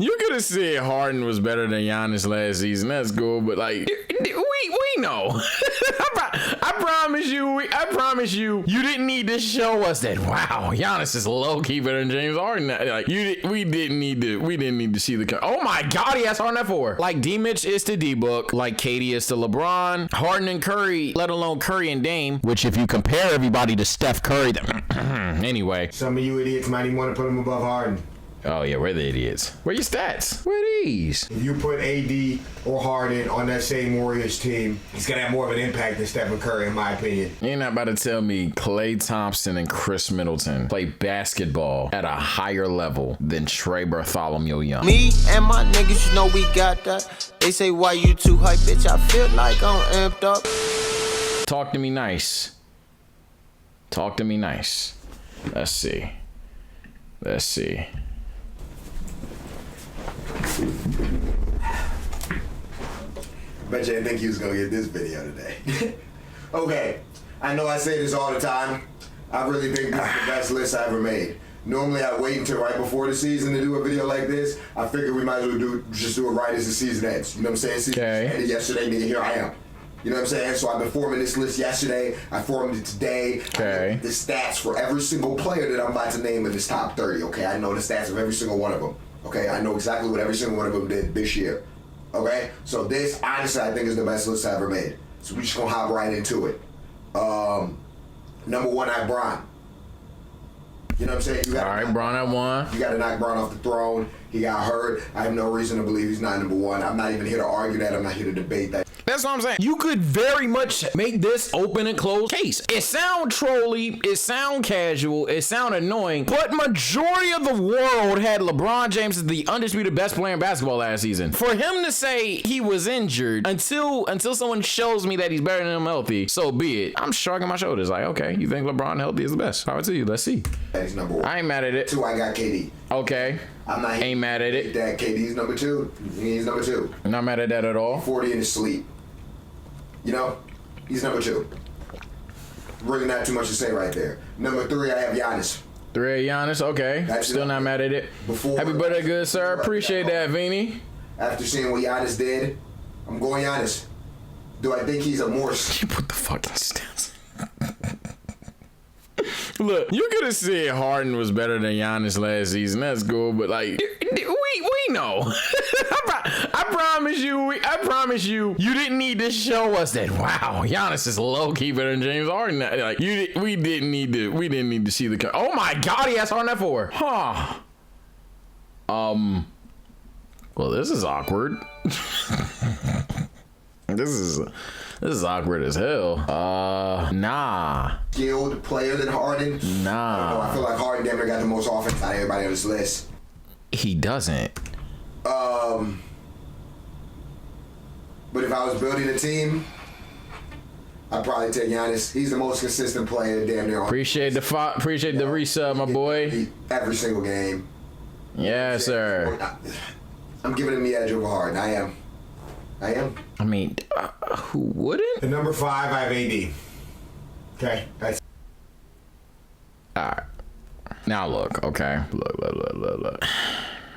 You could have said Harden was better than Giannis last season. That's cool, but like, we know. I promise you, you didn't need to show us that. Wow, Giannis is low key better than James Harden. Like, we didn't need to see the. Oh my God, he has Harden at 4. Like D-Mitch is to D-Book, like KD is to LeBron, Harden and Curry, let alone Curry and Dame. Which, if you compare everybody to Steph Curry, anyway. Some of you idiots might even want to put him above Harden. Oh yeah, we're the idiots. Where your stats? Where these? If you put AD or Harden on that same Warriors team, he's gonna have more of an impact than Stephen Curry, in my opinion. You're not about to tell me Klay Thompson and Chris Middleton play basketball at a higher level than Trey Bartholomew Young. Me and my niggas, you know we got that. They say, why you too hype, bitch? I feel like I'm amped up. Talk to me nice. Talk to me nice. Let's see. Bet you didn't think he was gonna get this video today. Okay, I know I say this all the time. I really think this is the best list I ever made. Normally I wait until right before the season to do a video like this. I figured we might as well just do it right as the season ends. You know what I'm saying? Season ended yesterday, nigga, here I am. You know what I'm saying? So I've been forming this list yesterday. I formed it today. Okay. The stats for every single player that I'm about to name in this top 30, okay? I know the stats of every single one of them. Okay, I know exactly what every single one of them did this year. Okay, so this, honestly, I think is the best list I ever made. So we're just gonna hop right into it. Number 1, I have Bron. You know what I'm saying? All right, Bron at 1. You gotta knock Bron off the throne. He got hurt. I have no reason to believe he's not number 1. I'm not even here to argue that. I'm not here to debate that. That's what I'm saying. You could very much make this open and closed case. It sound trolly, it sound casual, it sound annoying, but majority of the world had LeBron James as the undisputed best player in basketball last season. For him to say he was injured until someone shows me that he's better than him healthy, so be it. I'm shrugging my shoulders like, okay, you think LeBron healthy is the best? Power to you. Let's see. He's number 1. I ain't mad at it. 2, I got KD. Okay. Ain't mad at it. That KD's number 2. He's number 2. I'm not mad at that at all. 40 in his sleep. You know, he's number 2. Really not too much to say right there. Number 3, I have Giannis. 3 Giannis, okay. Still not mad at it. Happy birthday, good sir. Appreciate that, Vinny. After seeing what Giannis did, I'm going Giannis. Do I think he's a more... You put the fucking stats. Look, you could have said Harden was better than Giannis last season. That's cool, but like, we know. I promise you, you didn't need to show us that. Wow, Giannis is low key better than James Harden. Like, we didn't need to see the. Oh my God, he has Harden at 4. Huh. Well, this is awkward. This is awkward as hell. Nah. Skilled player than Harden? Nah. I feel like Harden never got the most offense out of everybody on this list. He doesn't. But if I was building a team, I'd probably take Giannis. He's the most consistent player damn near on. Appreciate the resub, my boy. Every single game. Yes, sir. I'm giving him the edge over Harden. I am. I mean, who wouldn't? The number 5, I have AD. Okay, that's. All right. Now look, okay. Look.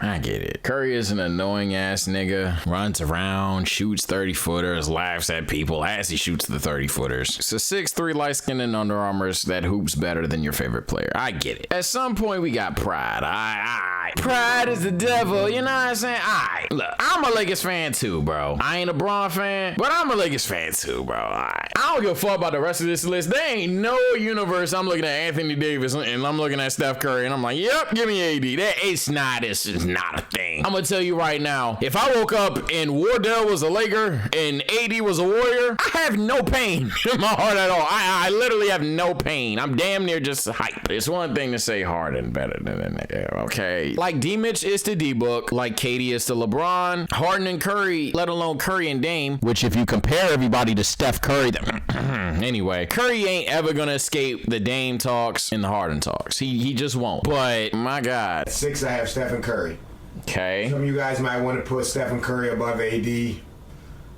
I get it. Curry is an annoying ass nigga, runs around, shoots 30-footers, laughs at people as he shoots the 30-footers. It's a 6'3" light-skinned and Under Armours that hoops better than your favorite player. I get it. At some point, we got pride. Pride is the devil, you know what I'm saying? Look, I'm a Lakers fan too, bro. I ain't a Bron fan, but I'm a Lakers fan too, bro. I don't give a fuck about the rest of this list. There ain't no universe I'm looking at Anthony Davis and I'm looking at Steph Curry and I'm like, yep, give me AD. It's not a thing. I'm gonna tell you right now, if I woke up and Wardell was a Laker and AD was a Warrior, I have no pain in my heart at all. I literally have no pain. I'm damn near just hype. It's one thing to say Harden better than okay. Like D-Mitch is to D-Book, like KD is to LeBron, Harden and Curry, let alone Curry and Dame, which if you compare everybody to Steph Curry, anyway, Curry ain't ever gonna escape the Dame talks and the Harden talks. He just won't. But my God. 6, I have Stephen Curry. Okay. Some of you guys might want to put Stephen Curry above AD.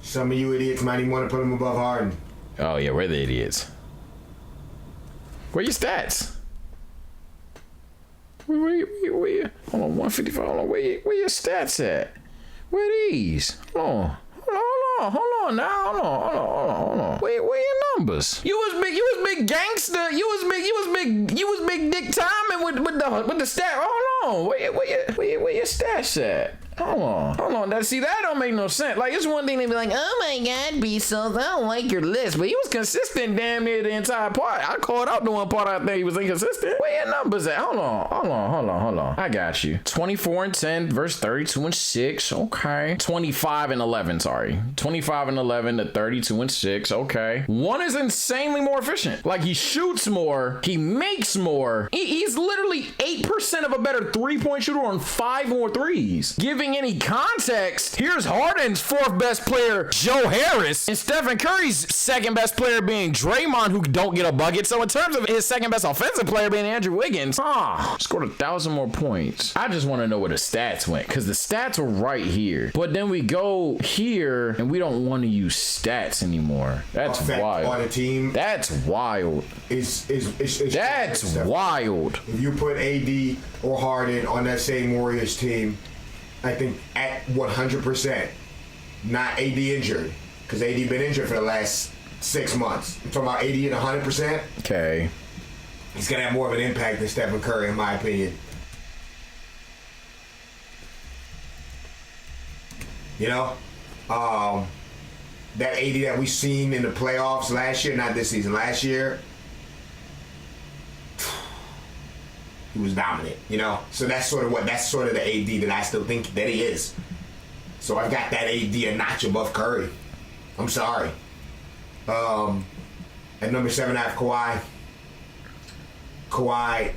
Some of you idiots might even want to put him above Harden. Oh yeah, we're the idiots. Where your stats? Hold on, 155. Hold on, where your stats at? Where these? Hold on now. Hold on. Where your numbers? You was big gangster. You was big Dick Timing with the stat. Hold on. Where your stats at? Hold on. That don't make no sense. Like, it's one thing to be like, oh my God, Bezos, I don't like your list. But he was consistent damn near the entire part. I called out the one part I think he was inconsistent. Where your numbers at? Hold on. I got you. 24-10 versus 32-6. Okay. 25-11, sorry. 25-11 to 32-6. Okay. One is insanely more efficient. Like, he shoots more. He makes more. He's literally 8% of a better three-point shooter on 5 more threes. Giving any context, here's Harden's 4th best player, Joe Harris, and Stephen Curry's 2nd best player being Draymond, who don't get a bucket. So in terms of his 2nd best offensive player being Andrew Wiggins, scored 1,000 more points. I just want to know where the stats went, because the stats are right here. But then we go here, and we don't want to use stats anymore. That's wild. On a team. That's wild. That's wild. If you put AD or Harden on that same Warriors team, I think at 100%, not AD injured, because AD been injured for the last 6 months. I'm talking about AD at 100%. Okay. He's going to have more of an impact than Stephen Curry, in my opinion. You know? That AD that we seen in the playoffs last year, not this season, last year, he was dominant, you know? So that's sort of the AD that I still think that he is. So I've got that AD a notch above Curry. I'm sorry. At number 7, I have Kawhi. Kawhi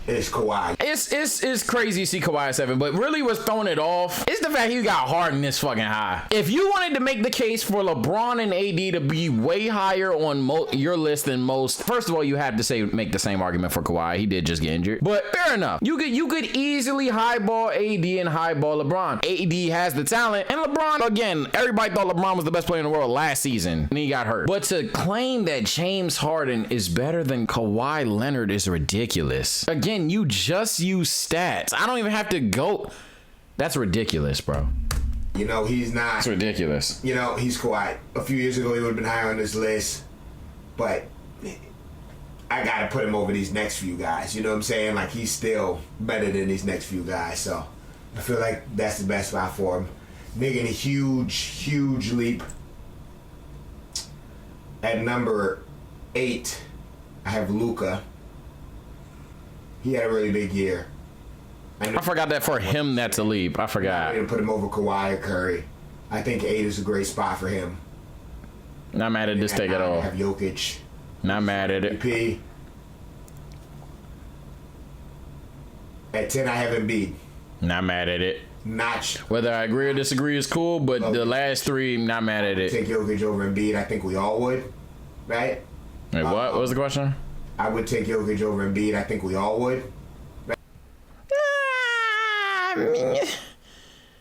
is Kawhi. It's crazy to see Kawhi at 7, but really what's throwing it off is the fact you got Harden this fucking high. If you wanted to make the case for LeBron and AD to be way higher on your list than most, first of all, you have to make the same argument for Kawhi. He did just get injured, but fair enough. You could easily highball AD and highball LeBron. AD has the talent, and LeBron, again, everybody thought LeBron was the best player in the world last season, and he got hurt. But to claim that James Harden is better than Kawhi Leonard is ridiculous. Again, you just use stats. I don't even have to go. That's ridiculous, bro. You know, he's not. It's ridiculous. You know, he's Kawhi. A few years ago, he would have been higher on this list, but I got to put him over these next few guys. You know what I'm saying? Like, he's still better than these next few guys. So I feel like that's the best spot for him. Making a huge leap. At number 8, I have Luka. He had a really big year. I forgot that for him, that's a leap. I forgot. I didn't put him over Kawhi or Curry. I think 8 is a great spot for him. Not mad at this take at all. I have Jokic. Not mad at it. MVP. At 10, I have Embiid. Not mad at it. Notch. Whether I agree or disagree is cool, but the last 3, not mad at it. Take Jokic over Embiid. I think we all would, right? Wait, what? What was the question? I would take Jokic over Embiid. I think we all would. I mean,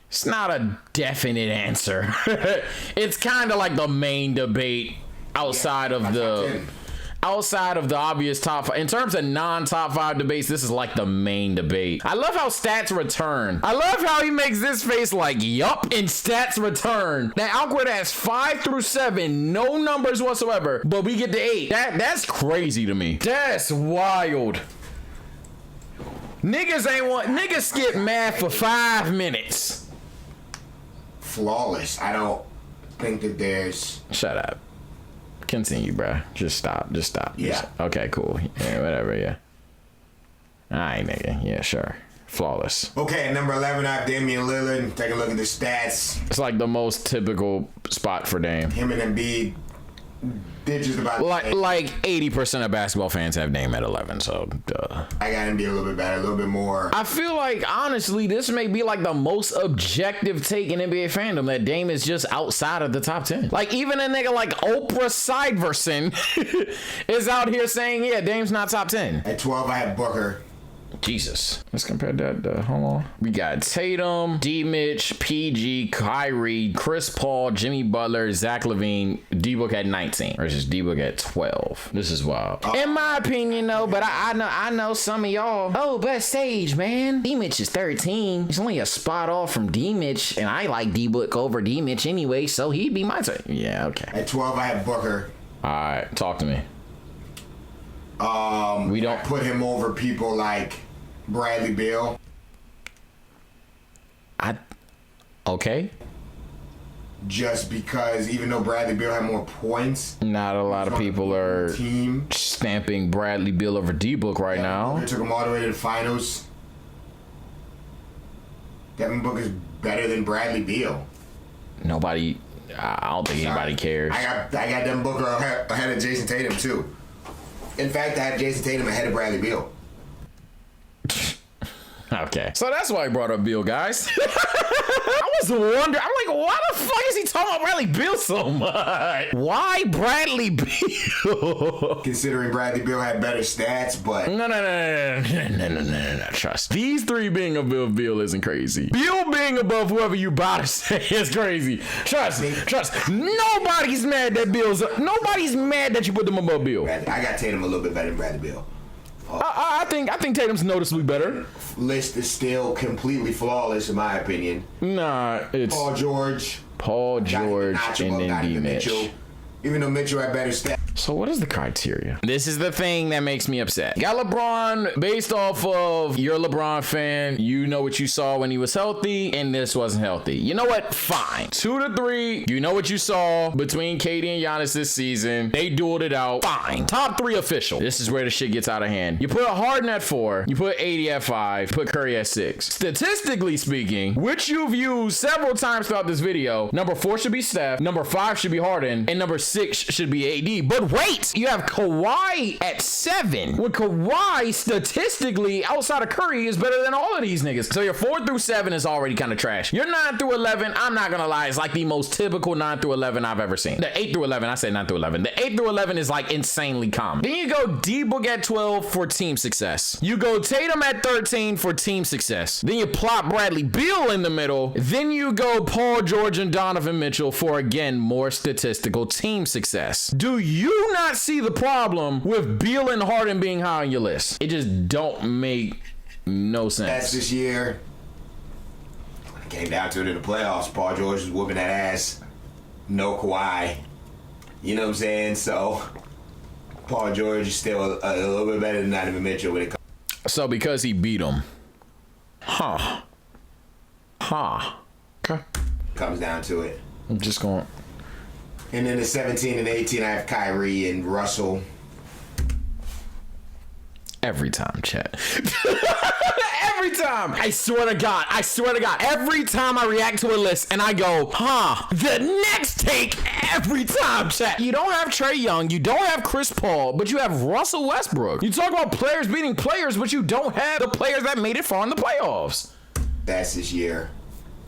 it's not a definite answer. It's kind of like the main debate outside of the obvious top 5. In terms of non-top 5 debates, this is like the main debate. I love how stats return. I love how he makes this face like, yup, and stats return. Now, Alquid has 5 through 7, no numbers whatsoever, but we get to 8. That's crazy to me. That's wild. Niggas skip math for 5 minutes. Flawless. I don't think that there's... Shut up. Continue, bro. Just stop. Yeah. Okay, cool. Yeah, whatever, yeah. Alright, nigga. Yeah, sure. Flawless. Okay, at number 11, I have Damian Lillard. Take a look at the stats. It's like the most typical spot for Dame. Him and Embiid. They're just about like 80% of basketball fans have Dame at 11, so duh. I got Embiid a little bit better, a little bit more. I feel like, honestly, this may be like the most objective take in NBA fandom, that Dame is just outside of the top 10. Like, even a nigga like Oprah Siverson is out here saying, yeah, Dame's not top 10. At 12, I have Booker. Jesus. Let's compare that to, hold on. We got Tatum, D-Mitch, PG, Kyrie, Chris Paul, Jimmy Butler, Zach LaVine, D-Book at 19 versus D-Book at 12. This is wild. In my opinion, though, but I know some of y'all. Oh, but Sage, man. D-Mitch is 13. He's only a spot off from D-Mitch, and I like D-Book over D-Mitch anyway, so he'd be my turn. Yeah, okay. At 12, I have Booker. All right, talk to me. We don't put him over people like Bradley Beal. Okay. Just because even though Bradley Beal had more points, not a lot of people are stamping Bradley Beal over D-Book right now. They took him all the way to the finals. Devin Booker is better than Bradley Beal. Nobody, I don't think anybody cares. I got Devin Booker ahead of Jason Tatum too. In fact, I had Jason Tatum ahead of Bradley Beal. Okay. So that's why I brought up Beal, guys. I was wondering. I'm like, why the fuck is he talking about Bradley Beal so much? Why Bradley Beal? Considering Bradley Beal had better stats, but... No. Trust. These three being above Beal isn't crazy. Beal being above whoever you about to say is crazy. Trust. Nobody's mad that you put them above Beal. I got Tatum a little bit better than Bradley Beal. I think Tatum's noticeably better. List is still completely flawless in my opinion. Nah, it's Paul George, and then D-Mitch. Even though Mitchell had better stats. So what is the criteria? This is the thing that makes me upset. Got LeBron based off of you're a LeBron fan. You know what you saw when he was healthy, and this wasn't healthy. You know what? Fine. 2 to 3. You know what you saw between KD and Giannis this season. They dueled it out. Fine. Top 3 official. This is where the shit gets out of hand. You put Harden at 4. You put AD at 5. Put Curry at 6. Statistically speaking, which you've used several times throughout this video, number 4 should be Steph. Number 5 should be Harden. And number 6 should be AD. But wait, you have Kawhi at 7. When Kawhi statistically outside of Curry is better than all of these niggas. So your 4 through 7 is already kind of trash. Your 9 through 11, I'm not gonna lie, is like the most typical 9 through 11 I've ever seen. The 8 through 11, I said 9 through 11. The 8 through 11 is like insanely common. Then you go D-Book at 12 for team success. You go Tatum at 13 for team success. Then you plot Bradley Beal in the middle. Then you go Paul George and Donovan Mitchell for, again, more statistical team success. Do you not see the problem with Beal and Harden being high on your list? It just don't make no sense. That's this year. When it came down to it in the playoffs, Paul George was whooping that ass. No Kawhi. You know what I'm saying? So Paul George is still a little bit better than Donovan Mitchell when it comes. So because he beat him. Okay. Comes down to it. I'm just going. And then the 17 and 18, I have Kyrie and Russell. Every time, chat. Every time. I swear to God. Every time I react to a list and I go, the next take every time, chat. You don't have Trae Young. You don't have Chris Paul, but you have Russell Westbrook. You talk about players beating players, but you don't have the players that made it far in the playoffs. That's this year.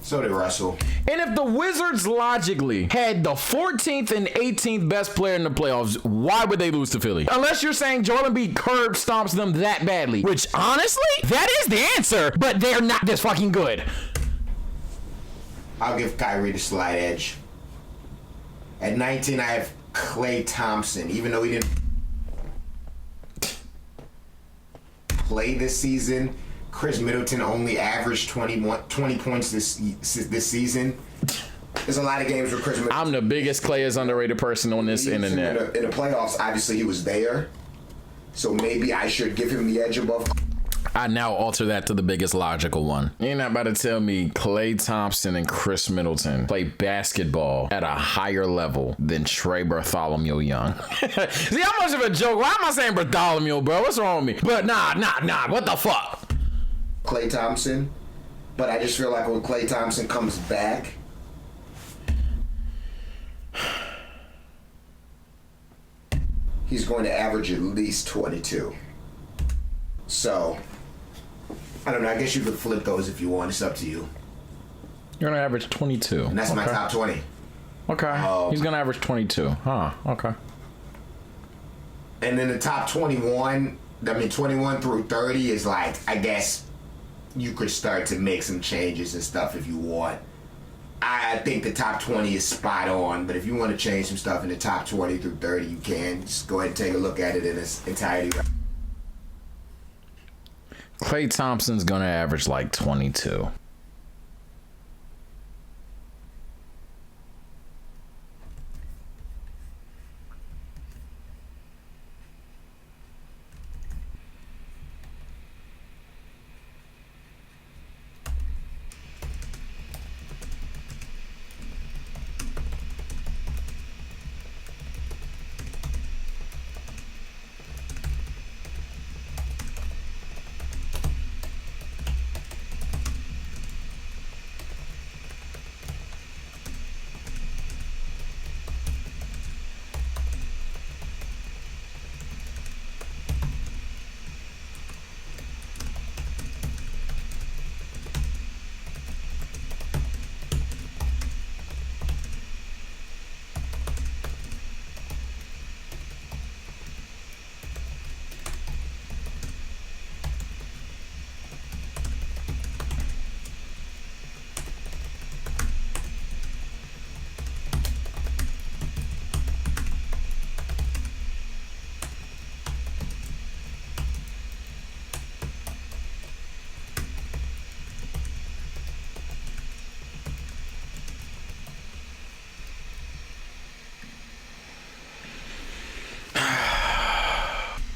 So did Russell. And if the Wizards logically had the 14th and 18th best player in the playoffs, why would they lose to Philly? Unless you're saying Joel Embiid curb stomps them that badly, which honestly, that is the answer, but they're not this fucking good. I'll give Kyrie the slight edge. At 19, I have Klay Thompson, even though he didn't play this season. Chris Middleton only averaged 20 points this season. There's a lot of games where Chris Middleton... I'm the biggest Klay is underrated person on this internet. In the playoffs, obviously he was there. So maybe I should give him the edge above... I now alter that to the biggest logical one. You're not about to tell me Klay Thompson and Chris Middleton play basketball at a higher level than Trey Bartholomew Young. See how much of a joke? Why am I saying Bartholomew, bro? What's wrong with me? But nah. What the fuck? Klay Thompson, but I just feel like when Klay Thompson comes back, he's going to average at least 22. So, I don't know. I guess you could flip those if you want. It's up to you. You're going to average 22. And that's my top 20. Okay. He's going to average 22. Okay. And then the top 21, I mean, 21 through 30 is like, I guess you could start to make some changes and stuff if you want. I think the top 20 is spot on, but if you want to change some stuff in the top 20 through 30, you can. Just go ahead and take a look at it in its entirety. Klay Thompson's gonna average like 22.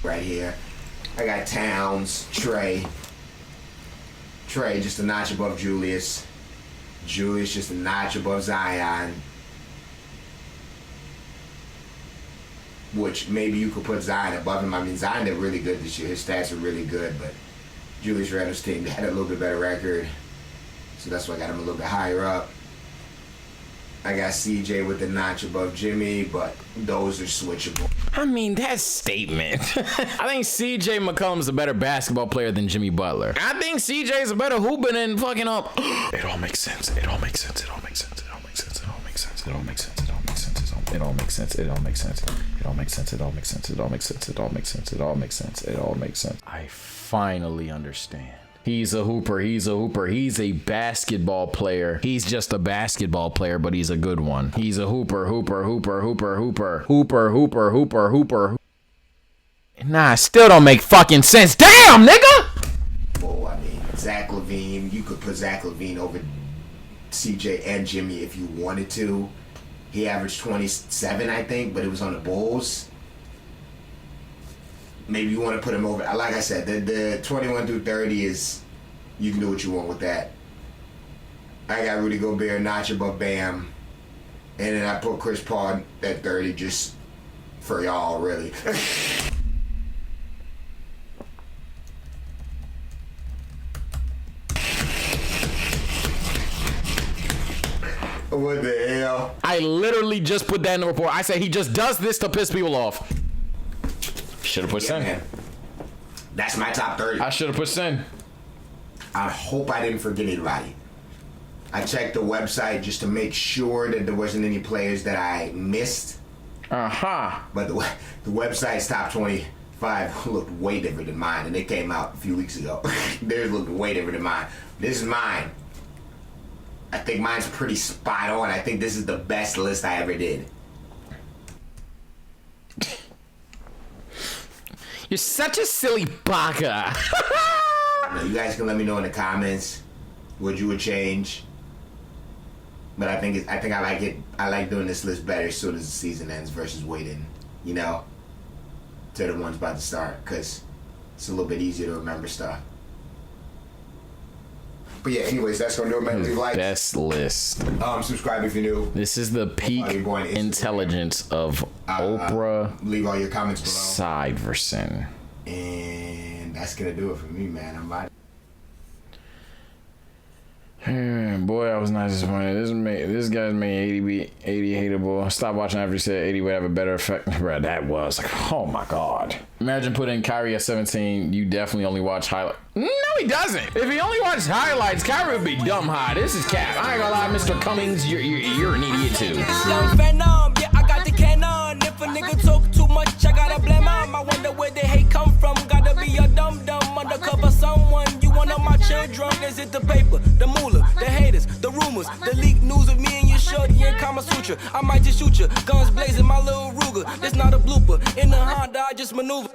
Right here, I got Towns, Trey just a notch above Julius just a notch above Zion, which maybe you could put Zion above him. I mean, Zion did really good this year. His stats are really good, but Julius Randle's team had a little bit better record, so that's why I got him a little bit higher up. I got CJ with the notch above Jimmy, but those are switchable. I mean, that's statement. I think CJ McCollum's a better basketball player than Jimmy Butler. I think CJ's a better hooper than fucking up. It all makes sense. It all makes sense. It all makes sense. It all makes sense. It all makes sense. It all makes sense. It all makes sense. It all makes sense. It all makes sense. It all makes sense. It all makes sense. It all makes sense. It all makes sense. It all makes sense. It all makes sense. I finally understand. He's a hooper. He's a hooper. He's a basketball player. He's just a basketball player, but he's a good one. He's a hooper, hooper, hooper, hooper, hooper, hooper, hooper, hooper, hooper. Nah, still don't make fucking sense. Damn, nigga! Well, I mean, Zach LaVine, you could put Zach LaVine over CJ and Jimmy if you wanted to. He averaged 27, I think, but it was on the Bulls. Maybe you want to put him over. Like I said, the 21 through 30 is, you can do what you want with that. I got Rudy Gobert notch above Bam. And then I put Chris Paul at 30 just for y'all, really. What the hell? I literally just put that in the report. I said he just does this to piss people off. Should have put Sen. Man. That's my top 30. I should have put Sen. I hope I didn't forget anybody. I checked the website just to make sure that there wasn't any players that I missed. Uh-huh. But the website's top 25 looked way different than mine, and they came out a few weeks ago. Theirs looked way different than mine. This is mine. I think mine's pretty spot on. I think this is the best list I ever did. You're such a silly baka. Now, you guys can let me know in the comments what you would change. But I think I like it. I like doing this list better as soon as the season ends versus waiting, you know, to the ones about to start, because it's a little bit easier to remember stuff. But yeah, anyways, that's gonna do it, man. Leave likes. Best list. Subscribe if you're new. This is the peak intelligence of Oprah. Leave all your comments below. Siverson. And that's gonna do it for me, man. I'm out. Boy, I was not disappointed. This guy's made 80 hateable. Stop watching after he said 80 would have a better effect. Bro, that was like, oh my god. Imagine putting Kyrie at 17. You definitely only watch highlights. No, he doesn't. If he only watched highlights, Kyrie would be dumb high. This is cap. I ain't gonna lie, Mr. Cummings, you're an idiot too. Young Venom, yeah, I got the cannon. If a nigga talk too much, I gotta blame mom. I wonder where the hate come from. Gotta be a dumb undercover someone. You one of my children. Is it the paper, the moolah, the haters, the rumors, the leaked news of me and your shorty in Kama Sutra? I might just shoot you. Guns blazing, my little Ruger. This not a blooper. In the Honda, I just maneuver.